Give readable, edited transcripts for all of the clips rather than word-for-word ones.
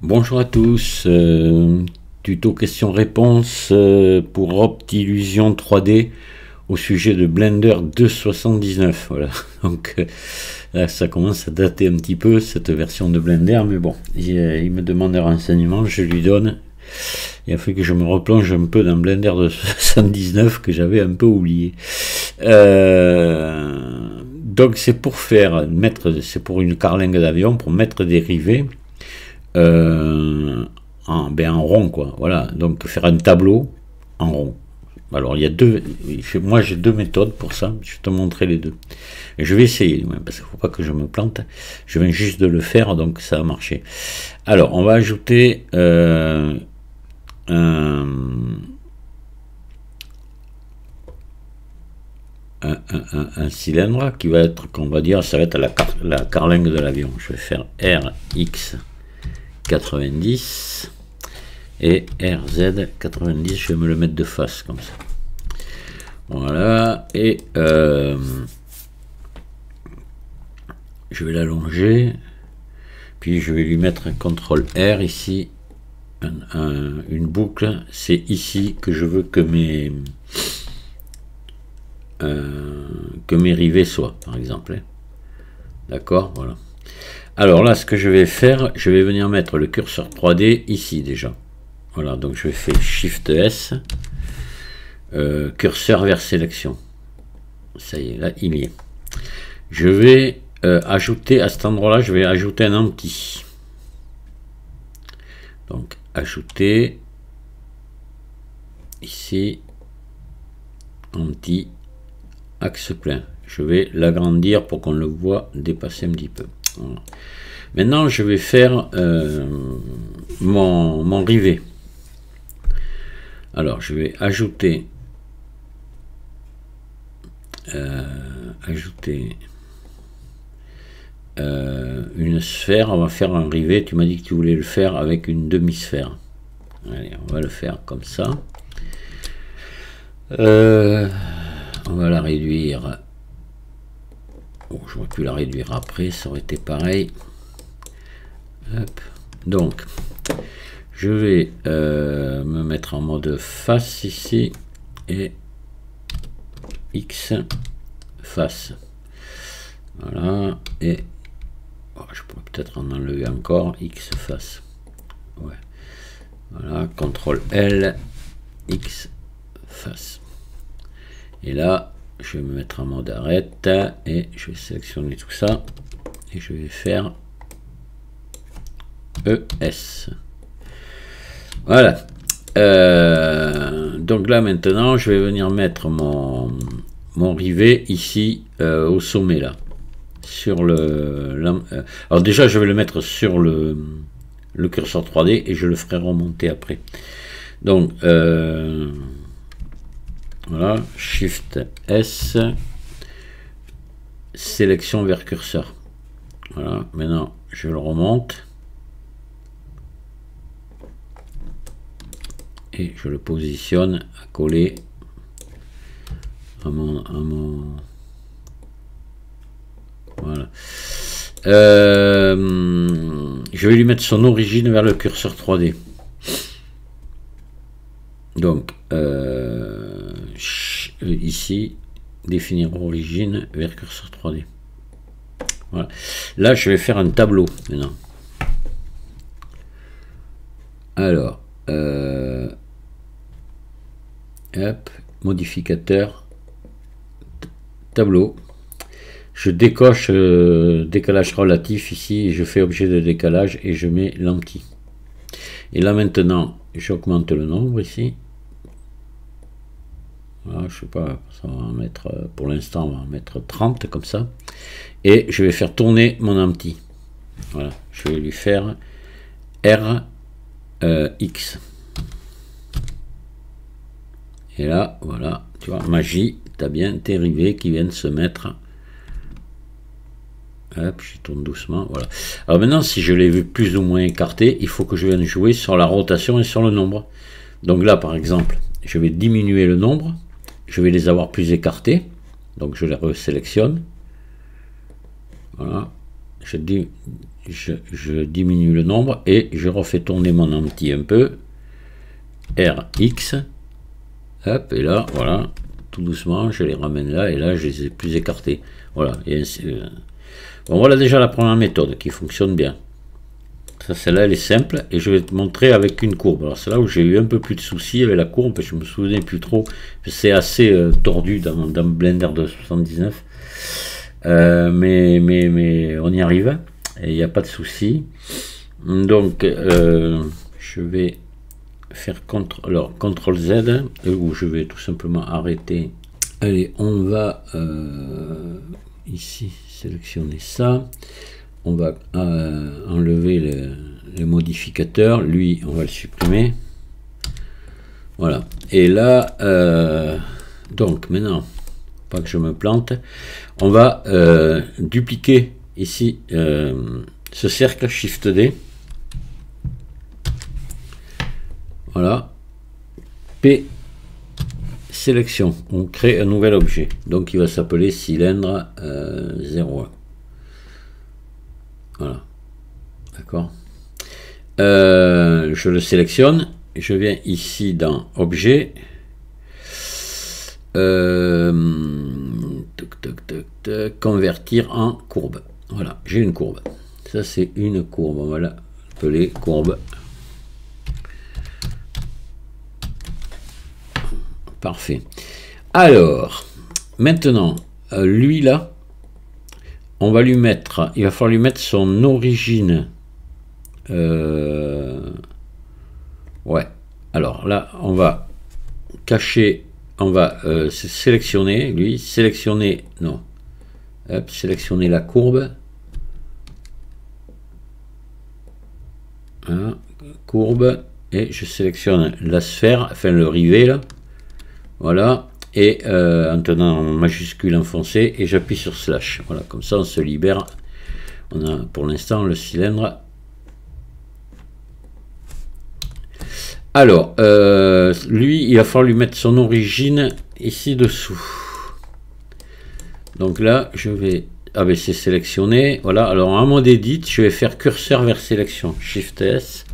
Bonjour à tous, tuto questions-réponses pour Optilusion 3D au sujet de Blender 2.79. Voilà, donc là ça commence à dater un petit peu cette version de Blender, mais bon, il me demande des renseignements, je lui donne. Il a fallu que je me replonge un peu dans Blender de 79 que j'avais un peu oublié. Donc c'est pour c'est pour une carlingue d'avion, pour mettre des rivets. En rond, quoi. Voilà, donc faire un tableau en rond. Alors il y a moi j'ai deux méthodes pour ça, je vais te montrer les deux. Et je vais essayer, parce qu'il ne faut pas que je me plante. Je viens juste de le faire, donc ça a marché. Alors on va ajouter un cylindre qui va être, qu'on va dire, ça va être la carlingue de l'avion. Je vais faire RX 90 et RZ 90, je vais me le mettre de face comme ça. Voilà, et je vais l'allonger, puis je vais lui mettre un CTRL R ici, une boucle. C'est ici que je veux que mes rivets soient, par exemple. D'accord, voilà. Alors là, ce que je vais faire, je vais venir mettre le curseur 3D ici déjà. Voilà, donc je fais Shift S, curseur vers sélection. Ça y est, là, il y est. Je vais ajouter, à cet endroit-là, je vais ajouter un empty. Donc, ajouter, ici, empty, axe plein. Je vais l'agrandir pour qu'on le voit dépasser un petit peu. Voilà. Maintenant, je vais faire mon rivet. Alors, je vais ajouter une sphère. On va faire un rivet. Tu m'as dit que tu voulais le faire avec une demi-sphère. Allez, on va le faire comme ça. On va la réduire. Bon, j'aurais pu la réduire après, ça aurait été pareil. Hop. Donc, je vais me mettre en mode face ici et X face. Voilà, et je pourrais peut-être en enlever encore, X face. Ouais. Voilà, CTRL L, X face. Et là, je vais me mettre en mode arrête et je vais sélectionner tout ça et je vais faire ES. Voilà. Donc là maintenant, je vais venir mettre mon rivet ici au sommet là. Sur alors déjà, je vais le mettre sur le curseur 3D et je le ferai remonter après. Donc voilà, Shift S, sélection vers curseur. Voilà, maintenant je le remonte et je le positionne à coller à mon voilà. Je vais lui mettre son origine vers le curseur 3D. Donc ici, définir origine vers curseur 3D. Voilà. Là, je vais faire un tableau maintenant. Alors, hop, modificateur, tableau. Je décoche décalage relatif ici, et je fais objet de décalage et je mets l'empty. Et là maintenant, j'augmente le nombre ici. Voilà, je sais pas, ça va en mettre, pour l'instant on va en mettre 30 comme ça. Et je vais faire tourner mon empty. Voilà, je vais lui faire RX. Et là, voilà, tu vois, magie, tu as bien tes rivets qui viennent se mettre. Hop, je tourne doucement, voilà. Alors maintenant, si je l'ai vu plus ou moins écarté, il faut que je vienne jouer sur la rotation et sur le nombre. Donc là, par exemple, je vais diminuer le nombre. Je vais les avoir plus écartés. Donc je les resélectionne. Voilà. je diminue le nombre et je refais tourner mon anti un peu. RX. Hop, et là, voilà, tout doucement, je les ramène là, et là, je les ai plus écartés. Voilà. Et ainsi, bon, voilà déjà la première méthode qui fonctionne bien. Ça, celle-là, elle est simple, et je vais te montrer avec une courbe. Alors, c'est là où j'ai eu un peu plus de soucis avec la courbe, je me souvenais plus trop. C'est assez tordu dans Blender de 79. Mais on y arrive, et il n'y a pas de souci. Donc, je vais faire CTRL Z, où je vais tout simplement arrêter. Allez, on va ici sélectionner ça. On va enlever les modificateurs. Lui, on va le supprimer. Voilà. Et là, donc maintenant, pas que je me plante, on va dupliquer ici ce cercle Shift D. Voilà. P, sélection. On crée un nouvel objet. Donc il va s'appeler cylindre 01. Voilà. D'accord. Je le sélectionne. Je viens ici dans objet. Convertir en courbe. Voilà, j'ai une courbe. Ça c'est une courbe. On va l'appeler courbe. Parfait. Alors, maintenant, lui là, on va lui mettre, il va falloir lui mettre son origine. Ouais. Alors là, on va cacher, on va sélectionner, lui, sélectionner, non. Hop, sélectionner la courbe. Hein, courbe, et je sélectionne la sphère, enfin le rivet là. Voilà, et en tenant en majuscule enfoncé, et j'appuie sur slash. Voilà, comme ça on se libère. On a pour l'instant le cylindre. Alors, lui, il va falloir lui mettre son origine ici dessous. Donc là, je vais c'est sélectionné. Voilà, alors en mode edit, je vais faire curseur vers sélection. Shift S.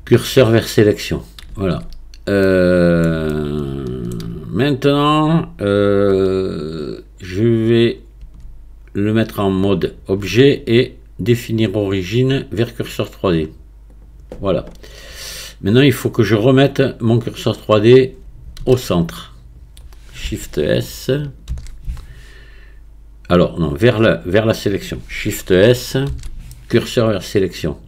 Curseur vers sélection. Voilà. Maintenant, je vais le mettre en mode objet et définir origine vers curseur 3D. Voilà. Maintenant, il faut que je remette mon curseur 3D au centre. Shift S. Alors, non, vers la sélection. Shift S, curseur vers sélection.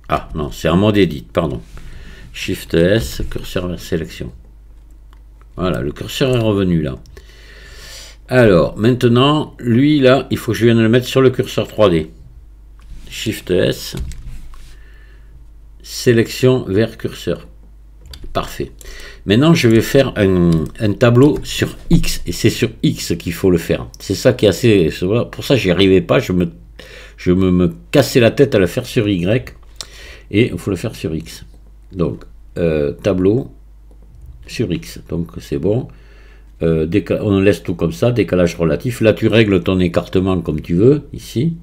Ah, non, c'est en mode edit, pardon. Shift S, curseur vers sélection. Voilà, le curseur est revenu là. Alors, maintenant, lui, là, il faut que je vienne le mettre sur le curseur 3D. Shift S, sélection vers curseur. Parfait. Maintenant, je vais faire un tableau sur X, et c'est sur X qu'il faut le faire. C'est ça qui est assez... Pour ça, j'y arrivais pas, je me cassais la tête à le faire sur Y, et il faut le faire sur X. Donc, tableau sur X, donc c'est bon. On laisse tout comme ça, décalage relatif. Là, tu règles ton écartement comme tu veux, ici,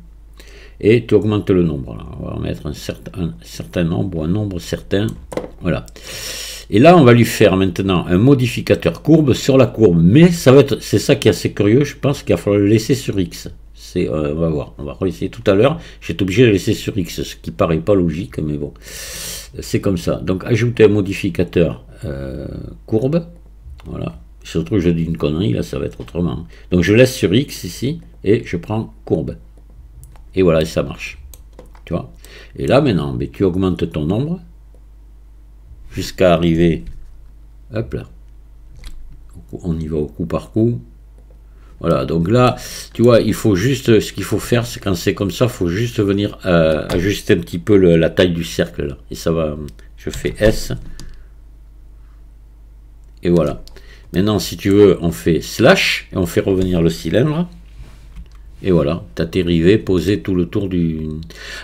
et tu augmentes le nombre. Là. On va mettre un certain nombre, ou un nombre certain. Voilà. Et là, on va lui faire maintenant un modificateur courbe sur la courbe. Mais ça va être, c'est ça qui est assez curieux. Je pense qu'il va falloir le laisser sur X. On va voir. On va essayer tout à l'heure. J'étais obligé de le laisser sur X, ce qui paraît pas logique, mais bon, c'est comme ça. Donc, ajouter un modificateur courbe. Voilà. Surtout, je dis une connerie. Là, ça va être autrement. Donc, je laisse sur X ici et je prends courbe. Et voilà, et ça marche. Tu vois. Et là, maintenant, mais tu augmentes ton nombre jusqu'à arriver, hop là, on y va au coup par coup. Voilà, donc là, tu vois, il faut juste, ce qu'il faut faire, c'est quand c'est comme ça, il faut juste venir ajuster un petit peu la taille du cercle, là. Et ça va, je fais S. Et voilà. Maintenant, si tu veux, on fait slash, et on fait revenir le cylindre. Et voilà, tu as tes rivets posés tout le tour du...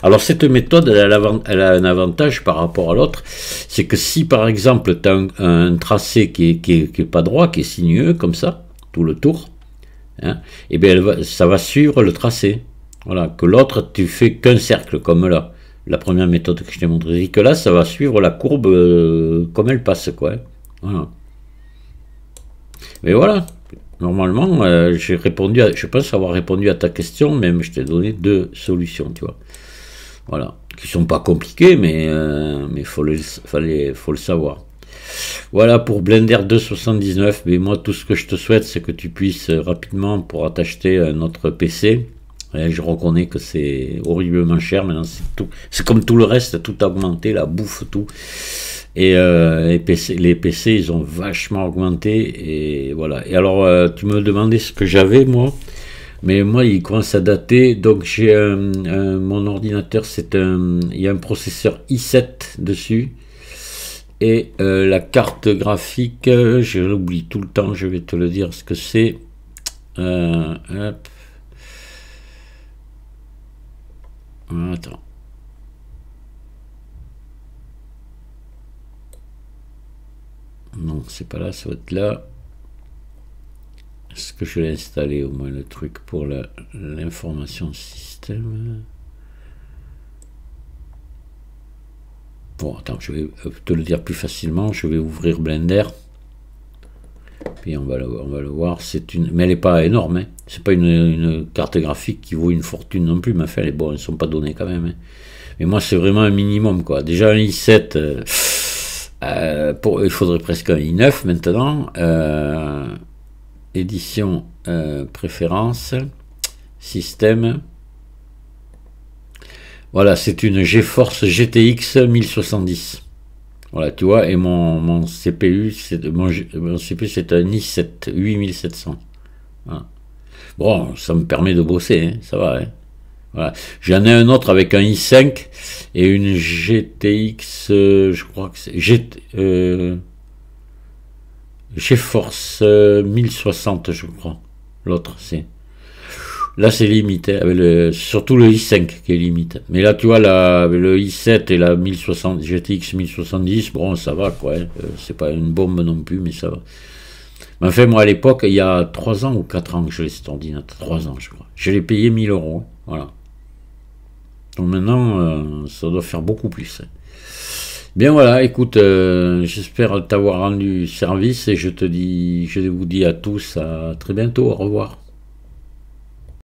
Alors cette méthode, elle a un avantage par rapport à l'autre, c'est que si par exemple tu as un tracé qui est pas droit, qui est sinueux, comme ça, tout le tour, hein, et bien ça va suivre le tracé. Voilà, que l'autre, tu fais qu'un cercle, comme là. La première méthode que je t'ai montré. Et que là, ça va suivre la courbe comme elle passe, quoi. Voilà. Mais voilà. Normalement, j'ai répondu je pense avoir répondu à ta question, même je t'ai donné 2 solutions, tu vois. Voilà. Qui sont pas compliquées, mais faut le savoir. Voilà pour Blender 2.79. Mais moi, tout ce que je te souhaite, c'est que tu puisses rapidement pouvoir t'acheter un autre PC. Et je reconnais que c'est horriblement cher. Maintenant, c'est comme tout le reste, tout a augmenté, la bouffe, tout. Et les PC, ils ont vachement augmenté. Et voilà. Et alors, tu me demandais ce que j'avais, moi. Mais moi, il commence à dater. Donc, j'ai mon ordinateur, il y a un processeur i7 dessus. Et la carte graphique, je l'oublie tout le temps, je vais te le dire ce que c'est. Hop. Attends. Non, c'est pas là, ça va être là. Est-ce que je l'ai installé au moins le truc pour l'information système? Bon, attends, je vais te le dire plus facilement. Je vais ouvrir Blender. Puis on va le voir. Mais elle n'est pas énorme. Hein. C'est pas une carte graphique qui vaut une fortune non plus. Mais enfin, elles ne sont pas données quand même. Hein. Mais moi, c'est vraiment un minimum, quoi. Déjà, un i7, il faudrait presque un i9 maintenant. Édition, préférence, système. Voilà, c'est une GeForce GTX 1070. Voilà, tu vois, et mon CPU, c'est un i7 8700. Voilà. Bon, ça me permet de bosser, hein, ça va. Hein. Voilà. J'en ai un autre avec un i5 et une GTX, je crois que c'est GeForce 1060, je crois. L'autre, c'est. Là, c'est limite, hein, surtout le i5 qui est limite. Mais là, tu vois, le i7 et la 1060, GTX 1070, bon, ça va, quoi. Hein. C'est pas une bombe non plus, mais ça va. Mais enfin, moi, à l'époque, il y a 3 ans ou 4 ans que je l'ai cet ordinateur. 3 ans, je crois. Je l'ai payé 1000 €. Hein, voilà. Donc maintenant, ça doit faire beaucoup plus. Hein. Bien voilà, écoute, j'espère t'avoir rendu service et je vous dis à tous à très bientôt, au revoir.